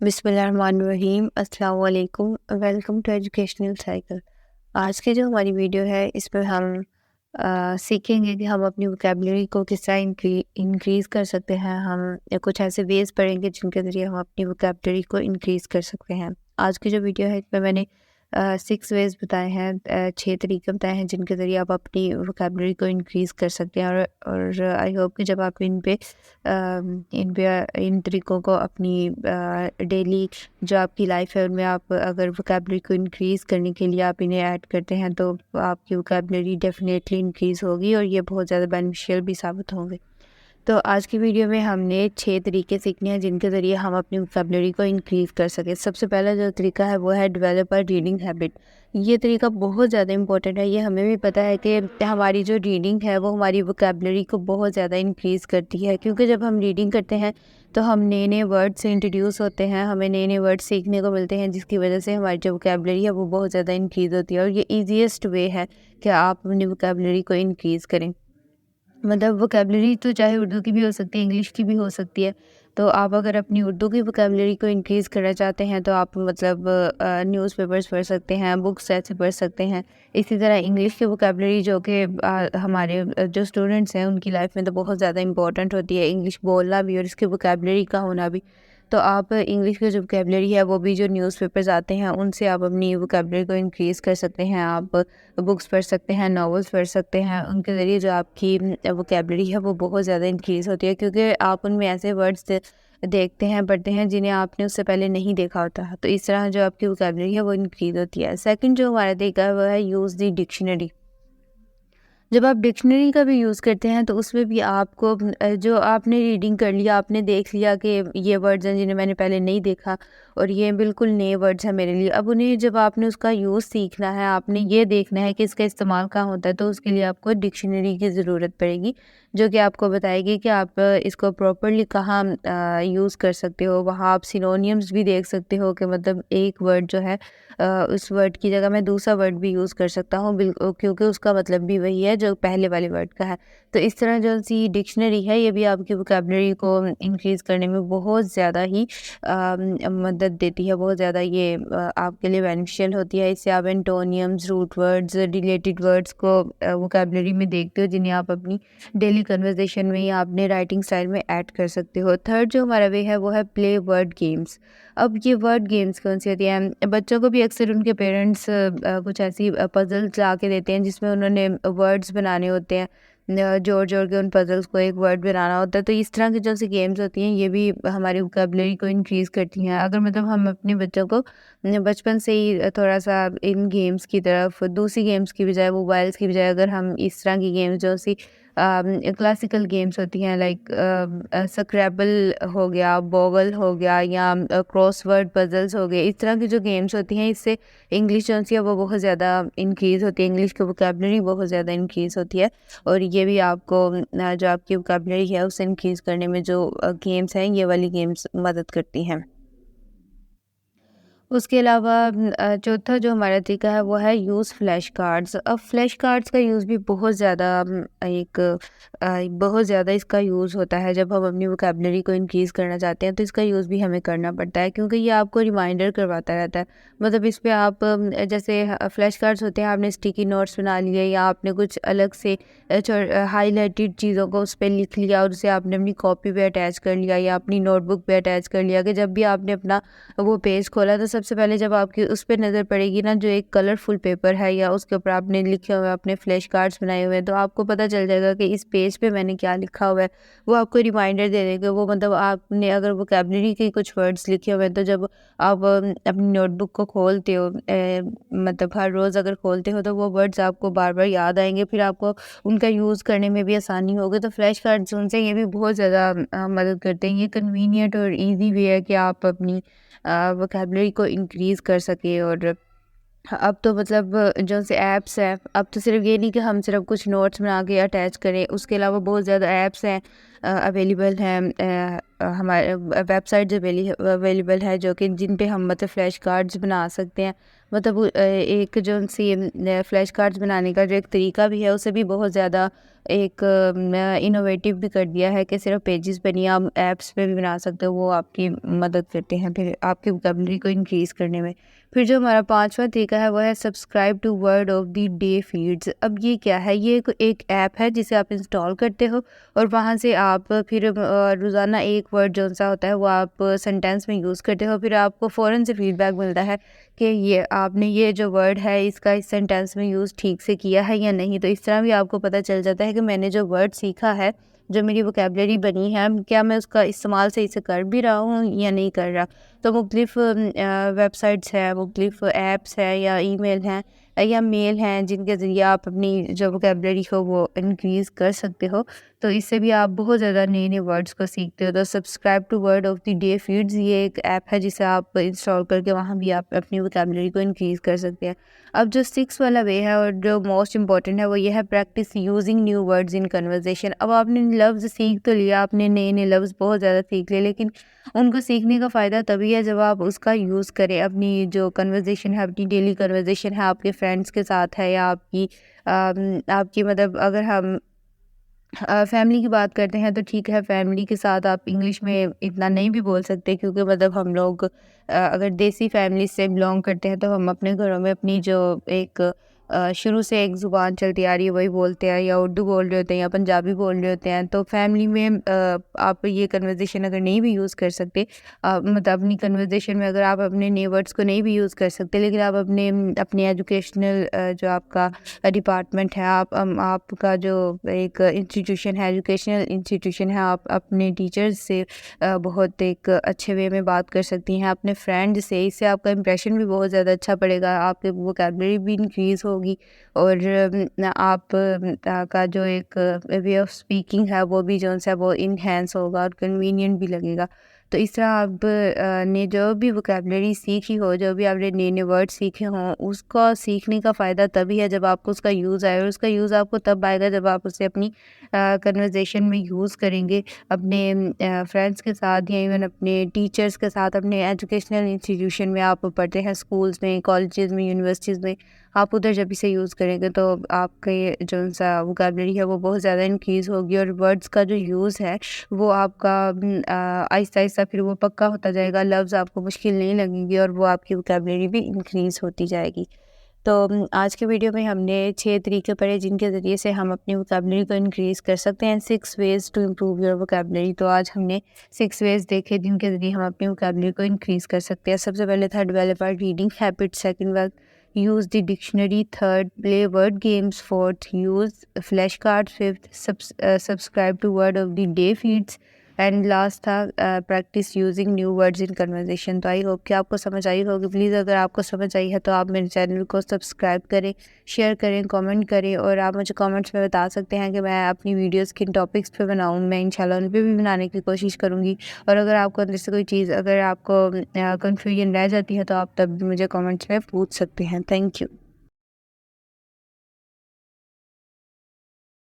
बिस्मिल्लाहिर्रहमानिर्रहीम। अस्सलाम वालेकुम। Welcome to educational cycle. आज की जो हमारी वीडियो है इसमें हम सीखेंगे कि हम अपनी वोकेबलरी को किस तरह इंक्रीज़ कर सकते हैं। हम कुछ ऐसे वेज़ पढ़ेंगे जिनके ज़रिए हम अपनी वोकेबलरी को इंक्रीज़ कर सकते हैं। आज की जो वीडियो है इसमें मैंने 6 वेज़ बताए हैं, 6 तरीके बताए हैं जिनके ज़रिए आप अपनी वोकेबलरी को इंक्रीज़ कर सकते हैं। और आई होप कि जब आप इन तरीकों को अपनी डेली जो आपकी लाइफ है उनमें आप अगर वोकेबलरी को इंक्रीज़ करने के लिए आप इन्हें ऐड करते हैं तो आपकी वोकेबलरी डेफिनेटली इंक्रीज़ होगी और ये बहुत ज़्यादा बेनिफिशियल भी साबित होंगे। तो आज की वीडियो में हमने 6 तरीके सीखने हैं जिनके ज़रिए हम अपनी वोकेबलरी को इंक्रीज़ कर सकें। सबसे पहला जो तरीका है वो है डेवलप अ रीडिंग हैबिट। ये तरीका बहुत ज़्यादा इंपॉर्टेंट है। ये हमें भी पता है कि हमारी जो रीडिंग है वो हमारी वोकेबलरी को बहुत ज़्यादा इंक्रीज़ करती है, क्योंकि जब हम रीडिंग करते हैं तो हम नए-नए वर्ड से इंट्रोड्यूस होते हैं, हमें नए-नए वर्ड सीखने को मिलते हैं जिसकी वजह से हमारी जो वोकेबलरी है वो बहुत ज़्यादा इंक्रीज़ होती है। और ये ईज़ीएस्ट वे है कि आप अपनी वोकेबलरी को इंक्रीज़ करें। मतलब वोकेबलरी तो चाहे उर्दू की भी हो सकती है, इंग्लिश की भी हो सकती है। तो आप अगर अपनी उर्दू की वोकेबलरी को इंक्रीज़ करना चाहते हैं तो आप मतलब न्यूज़पेपर्स पढ़ सकते हैं, बुक्स ऐसे पढ़ सकते हैं। इसी तरह इंग्लिश की वोकेबलरी जो कि हमारे जो स्टूडेंट्स हैं उनकी लाइफ में तो बहुत ज़्यादा इंपॉर्टेंट होती है, इंग्लिश बोलना भी और इसकी वोकेबलरी का होना भी। तो आप इंग्लिश की जो वोकेबलरी है वो भी जो न्यूज़पेपर्स आते हैं उनसे आप अपनी वोकेबलरी को इंक्रीज़ कर सकते हैं। आप बुक्स पढ़ सकते हैं, नॉवेल्स पढ़ सकते हैं, उनके ज़रिए जो आपकी वोकेबलरी है वो बहुत ज़्यादा इंक्रीज़ होती है, क्योंकि आप उनमें ऐसे वर्ड्स देखते हैं, पढ़ते हैं जिन्हें आपने उससे पहले नहीं देखा होता। तो इस तरह जो आपकी वोकेबलरी है वो इंक्रीज़ होती है। सेकंड जो हमारा तरीका है वो है यूज़ द डिक्शनरी। जब आप डिक्शनरी का भी यूज़ करते हैं तो उसमें भी आपको जो आपने रीडिंग कर लिया, आपने देख लिया कि ये वर्ड्स हैं जिन्हें मैंने पहले नहीं देखा और ये बिल्कुल नए वर्ड्स हैं मेरे लिए। अब उन्हें जब आपने उसका यूज़ सीखना है, आपने ये देखना है कि इसका इस्तेमाल कहाँ होता है, तो उसके लिए आपको डिक्शनरी की ज़रूरत पड़ेगी, जो कि आपको बताएगी कि आप इसको प्रॉपर्ली कहाँ यूज़ कर सकते हो। वहाँ आप सिनोनियम्स भी देख सकते हो कि मतलब एक वर्ड जो है उस वर्ड की जगह मैं दूसरा वर्ड भी यूज़ कर सकता हूँ, क्योंकि उसका मतलब भी वही है जो पहले वाले वर्ड का है। तो इस तरह जो सी डिक्शनरी है ये भी आपकी वोकेबलरी को इंक्रीज़ करने में बहुत ज़्यादा ही मदद देती है, बहुत ज़्यादा ये आपके लिए बेनिफिशियल होती है। इससे आप antonyms, root words, related words को वोकेबलरी में देखते हो जिन्हें आप अपनी डेली कन्वर्सेशन में या अपने राइटिंग स्टाइल में ऐड कर सकते हो। थर्ड जो हमारा वे है वो है प्ले वर्ड गेम्स। अब ये वर्ड गेम्स कौन सी होती हैं? बच्चों को भी अक्सर उनके पेरेंट्स कुछ ऐसी पज़ल्स ला के देते हैं जिसमें उन्होंने वर्ड्स बनाने होते हैं। जोड़-जोड़ के उन पज़ल्स को एक वर्ड बनाना होता है। तो इस तरह की जो सी गेम्स होती हैं ये भी हमारी वोकेबलरी को इंक्रीज़ करती हैं। अगर मतलब हम अपने बच्चों को बचपन से ही थोड़ा-सा इन गेम्स की तरफ, दूसरी गेम्स की बजाय, मोबाइल्स की बजाय अगर हम इस तरह की गेम्स जो सी क्लासिकल गेम्स होती हैं लाइक स्क्रैबल हो गया, बॉगल हो गया या क्रॉसवर्ड पजल्स हो गए, इस तरह की जो गेम्स होती हैं इससे इंग्लिश जो है वो बहुत ज़्यादा इंक्रीज़ होती है, इंग्लिश की वोकेबलरी बहुत ज़्यादा इंक्रीज़ होती है। और ये भी आपको जो आपकी वोकेबलरी है उसे इंक्रीज़ करने में जो गेम्स हैं ये वाली गेम्स मदद करती हैं। उसके अलावा चौथा जो हमारा तरीका है वो है यूज़ फ्लैश कार्ड्स। अब फ्लैश कार्ड्स का यूज़ भी बहुत ज़्यादा बहुत ज़्यादा इसका यूज़ होता है जब हम अपनी वोकेबलरी को इंक्रीज़ करना चाहते हैं, तो इसका यूज़ भी हमें करना पड़ता है क्योंकि ये आपको रिमाइंडर करवाता रहता है। मतलब इस पे आप जैसे फ्लैश कार्ड्स होते हैं, आपने स्टिकी नोट्स बना लिए या आपने कुछ अलग से हाईलाइटेड चीज़ों को उस पे लिख लिया और उसे आपने अपनी कॉपी पे अटैच कर लिया या अपनी नोटबुक पे अटैच कर लिया कि जब भी आपने अपना वो पेज खोला तो सबसे पहले जब आपकी उस पे नज़र पड़ेगी ना जो एक कलरफुल पेपर है या उसके ऊपर आपने लिखे हुए अपने फ्लैश कार्ड्स बनाए हुए हैं, तो आपको पता चल जाएगा कि इस पेज पे मैंने क्या लिखा हुआ है। वो आपको रिमाइंडर दे देगा। वो मतलब आपने अगर वोकैबुलरी के कुछ वर्ड्स लिखे हुए हैं तो जब आप अपनी नोटबुक को खोलते हो, मतलब हर रोज़ अगर खोलते हो तो वो वर्ड्स आपको बार बार याद आएंगे, फिर आपको उनका यूज़ करने में भी आसानी होगी। तो फ्लैश कार्ड्स उनसे ये भी बहुत ज़्यादा मदद करते हैं। ये कन्वीनियंट और ईजी वे है कि आप अपनी वोकैबुलरी को इंक्रीज़ कर सकें। और अब तो मतलब जो से ऐप्स हैं, अब तो सिर्फ ये नहीं कि हम सिर्फ कुछ नोट्स बना के अटैच करें, उसके अलावा बहुत ज़्यादा ऐप्स हैं अवेलेबल हैं हमारे वेबसाइट्स अवेलेबल है जो कि जिन पे हम मतलब फ्लैश कार्ड्स बना सकते हैं। मतलब एक जो सी फ्लैश कार्ड्स बनाने का जो एक तरीका भी है उसे भी बहुत ज़्यादा एक इनोवेटिव भी कर दिया है कि सिर्फ पेजेस पे नहीं आप ऐप्स पे भी बना सकते हो। वो आपकी मदद करते हैं फिर आपकी वोकैबुलरी को इंक्रीज़ करने में। फिर जो हमारा 5वां तरीका है वो है subscribe to word of the day feeds. अब ये क्या है? ये एक ऐप है जिसे आप इंस्टॉल करते हो और वहाँ से आप फिर रोज़ाना एक वर्ड जो सा होता है वो आप सेंटेंस में यूज़ करते हो। फिर आपको फ़ौरन से फीडबैक मिलता है कि ये आपने ये जो वर्ड है इसका इस सेंटेंस में यूज़ ठीक से किया है या नहीं। तो इस तरह भी आपको पता चल जाता है कि मैंने जो वर्ड सीखा है, जो मेरी वोकैबुलरी बनी है, क्या मैं उसका इस्तेमाल सही से कर भी रहा हूँ या नहीं कर रहा। तो मुख्तलिफ़ वेबसाइट्स हैं, मुख्तलिफ़ ऐप्स हैं या ईमेल हैं या मेल हैं जिनके ज़रिए आप अपनी जो वोकैबुलरी हो वो इंक्रीज़ कर सकते हो। तो इससे भी आप बहुत ज़्यादा नए-नए वर्ड्स को सीखते हो। तो subscribe to word of the day feeds ये एक ऐप है जिसे आप इंस्टॉल करके वहाँ भी आप अपनी वोकैबुलरी को इंक्रीज़ कर सकते हैं। अब जो 6 वाला वे है और जो मोस्ट इम्पॉर्टेंट है वो ये है practice using new words in conversation. अब आपने लफ्ज़ सीख तो लिया, आपने नए-नए लफ्ज़ बहुत ज़्यादा सीख लिए, लेकिन उनको सीखने का फ़ायदा तभी है जब आप उसका यूज़ करें। अपनी जो कन्वर्सेशन है, अपनी डेली कन्वर्सेशन है, आपके फ्रेंड्स के साथ है या आपकी मतलब अगर हम फैमिली की बात करते हैं तो ठीक है, फैमिली के साथ आप इंग्लिश में इतना नहीं भी बोल सकते क्योंकि मतलब हम लोग अगर देसी फैमिली से बिलोंग करते हैं तो हम अपने घरों में अपनी जो एक शुरू से एक ज़ुबान चलती आ रही है वही बोलते हैं, या उर्दू बोल रहे होते हैं या पंजाबी बोल रहे होते हैं। तो फैमिली में आप ये कन्वर्सेशन अगर नहीं भी यूज़ कर सकते, मतलब अपनी कन्वर्सेशन में अगर आप अपने नए वर्ड्स को नहीं भी यूज़ कर सकते, लेकिन आप अपने एजुकेशनल जो आपका डिपार्टमेंट है, आपका जो एक इंस्टीट्यूशन है, एजुकेशनल इंस्टीट्यूशन है, आप अपने टीचर्स से बहुत एक अच्छे वे में बात कर सकती हैं, अपने फ्रेंड से। इससे आपका इंप्रेशन भी बहुत ज़्यादा अच्छा पड़ेगा, आपकी वोकैबुलरी भी इंक्रीज़ होगी और आप का जो एक वे ऑफ स्पीकिंग है वो भी जो है वो इन्हेंस होगा और कन्वीनियंट भी लगेगा। तो इस तरह आप ने जो भी वोकैबुलरी सीखी हो, जो भी आपने नए-नए वर्ड सीखे हों, उसका सीखने का फ़ायदा तभी है जब आपको उसका यूज़ आए, और उसका यूज़ आपको तब आएगा जब आप उसे अपनी कन्वर्सेशन में यूज़ करेंगे, अपने फ्रेंड्स के साथ या इवन अपने टीचर्स के साथ। अपने एजुकेशनल इंस्टीट्यूशन में आप पढ़ते हैं, स्कूल्स में, कॉलेजेस में, यूनिवर्सिटीज़ में, आप उधर जब इसे यूज़ करेंगे तो आपके जो सा वोकैबुलरी है वो बहुत ज़्यादा इंक्रीज़ होगी और वर्ड्स का जो यूज़ है वो आपका आहिस्ता-आहिस्ता फिर वो पक्का होता जाएगा, लफ्ज़ आपको मुश्किल नहीं लगेंगे और वो आपकी वोकैबुलरी भी इंक्रीज़ होती जाएगी। तो आज के वीडियो में हमने 6 तरीके पढ़े जिनके ज़रिए से हम अपनी वोकैबुलरी को इंक्रीज़ कर सकते हैं, 6 ways to improve your vocabulary. तो आज हमने 6 वेज़ देखे जिनके ज़रिए हम अपनी वोकैबुलरी को इंक्रीज़ कर सकते हैं। सबसे पहले था develop our reading habit, second was use the dictionary, third play word games, fourth use flash card, fifth subscribe to word of the day feeds and last था practice using new words in conversation. तो I hope कि आपको समझ आई होगी। Please अगर आपको समझ आई है तो आप मेरे चैनल को सब्सक्राइब करें, शेयर करें, कमेंट करें और आप मुझे कमेंट्स में बता सकते हैं कि मैं अपनी वीडियोस किन टॉपिक्स पे बनाऊँ। मैं इंशाल्लाह उन पे भी बनाने की कोशिश करूँगी। और अगर आपको अंदर से कोई चीज़, अगर आपको कन्फ्यूजन रह जाती है तो आप तब भी मुझे कमेंट्स में पूछ सकते हैं। Thank you.